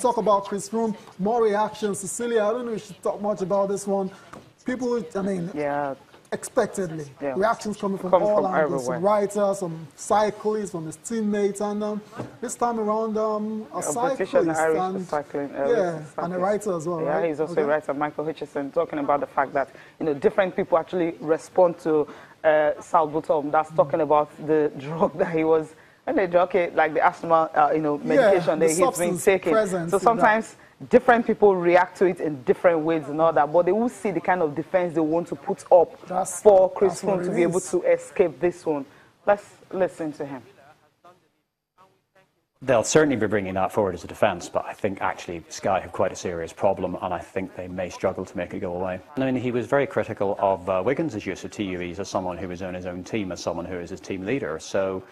Talk about Chris Froome, more reactions. Cecilia, I don't know if you should talk much about this one. People, I mean, expectedly, reactions coming from all angles, some writers, some cyclists, from his teammates, and this time around, a cyclist, and cycling, and a writer as well, yeah, right? he's also a writer, Michael Hutchison, talking about the fact that, you know, different people actually respond to salbutamol. That's talking about the drug that he was, and the drug, like the asthma, you know, medication that he's been taking. So sometimes different people react to it in different ways and all that, but they will see the kind of defense they want to put up for Chris Froome to be able to escape this one. Let's listen to him. They'll certainly be bringing that forward as a defence, but I think actually Sky have quite a serious problem, and I think they may struggle to make it go away. I mean, he was very critical of Wiggins' use of TUEs as someone who was on his own team, as someone who is his team leader. So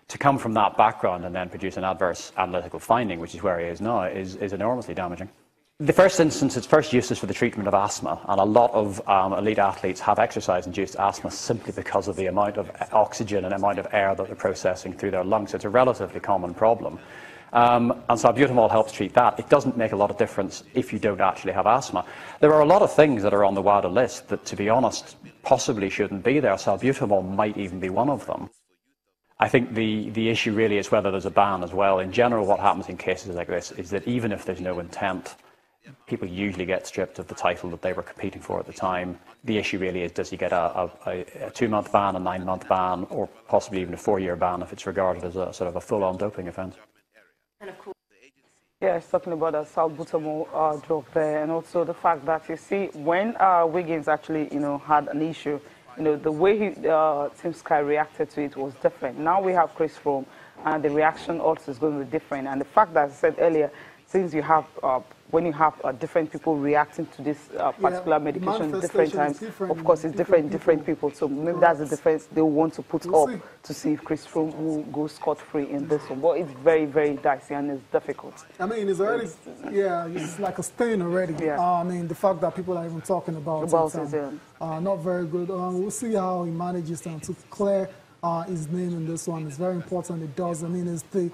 to come from that background and then produce an adverse analytical finding, which is where he is now, is enormously damaging. The first instance, its first use is for the treatment of asthma, and a lot of elite athletes have exercise-induced asthma simply because of the amount of oxygen and amount of air that they're processing through their lungs. It's a relatively common problem. And salbutamol helps treat that. It doesn't make a lot of difference if you don't actually have asthma. There are a lot of things that are on the WADA list that, to be honest, possibly shouldn't be there. Salbutamol might even be one of them. I think the issue really is whether there's a ban as well. In general, what happens in cases like this is that even if there's no intent, people usually get stripped of the title that they were competing for at the time. The issue really is, does he get a 2-month ban, a 9-month ban, or possibly even a 4-year ban if it's regarded as a sort of a full-on doping offence? Yeah, it's talking about a salbutamol drug there, and also the fact that, you see, when Wiggins actually, you know, had an issue, you know, the way Team Sky reacted to it was different. Now we have Chris Froome, and the reaction also is going to be different. And the fact that I said earlier, since you have, when you have different people reacting to this particular medication different times, of course it's different people. So maybe that's the difference they want to put up to see if Chris Froome will go scot-free in this one. But it's very, very dicey and it's difficult. I mean, it's already, it's like a stain already. Yeah. I mean, the fact that people are even talking about it, not very good. We'll see how he manages to clear his name in this one. It's very important. It does. I mean, it's the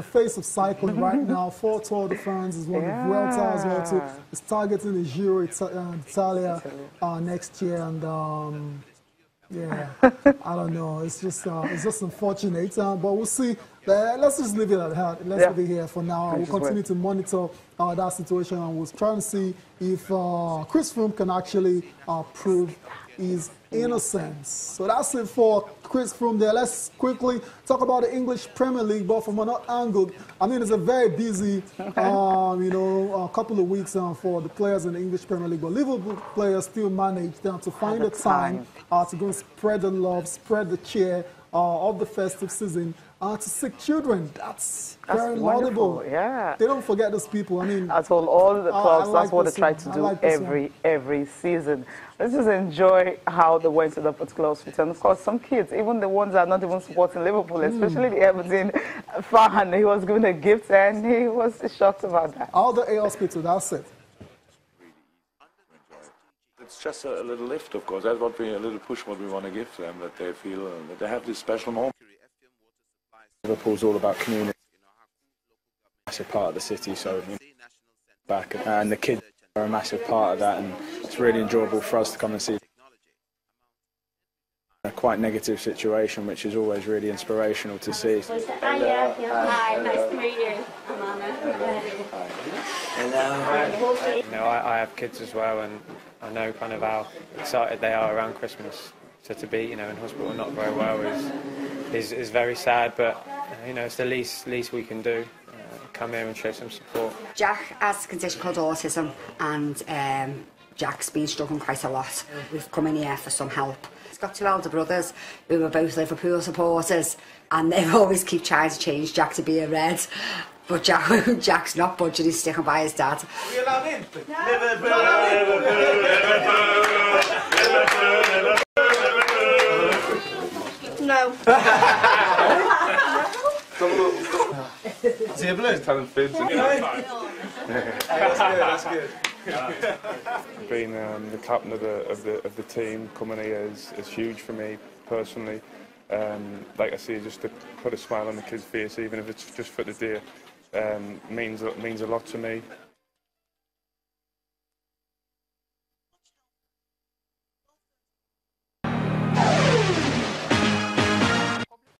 face of cycling right now. 4 Tour de France is one of Vuelta as well too. It's targeting the Giro Italia next year, and I don't know. It's just unfortunate, but we'll see. Let's just leave it at that. Let's leave it here for now. We'll continue to monitor that situation, and we'll try and see if Chris Froome can actually prove his innocence. So that's it for Chris Froome there. Let's quickly talk about the English Premier League, but from another angle. I mean, it's a very busy, couple of weeks for the players in the English Premier League, but Liverpool players still manage to find the time to go and spread the love, spread the cheer of the festive season to sick children. That's very laudable. Yeah. They don't forget those people. I mean, that's all the clubs, that's what they try to do every season. Let's just enjoy how they went to the particular hospital. And of course, some kids, even the ones that are not even supporting Liverpool, especially the Everton fan, he was given a gift and he was shocked about that. Alder A Hospital, that's it. It's just a little lift, of course. That's a little push what we want to give to them, that they feel that they have this special moment. Liverpool's all about community. Massive part of the city, so back, and the kids are a massive part of that, and it's really enjoyable for us to come and see a quite negative situation, which is always really inspirational to see. Hi, nice to meet you. I'm Anna. Hello. You know, I have kids as well, and I know kind of how excited they are around Christmas. So to be, you know, in hospital not very well is very sad, but you know, it's the least we can do. Come here and show some support. Jack has a condition called autism, and Jack's been struggling quite a lot. We've come in here for some help. He's got 2 elder brothers who are both Liverpool supporters, and they always keep trying to change Jack to be a red. But Jack's not budging, he's sticking by his dad. Are you allowed in? No. Is he a blue? He's telling fibs. That's good. Being the captain of the team, coming here is huge for me personally. Like I say, just to put a smile on the kids' face, even if it's just for the day, means a lot to me.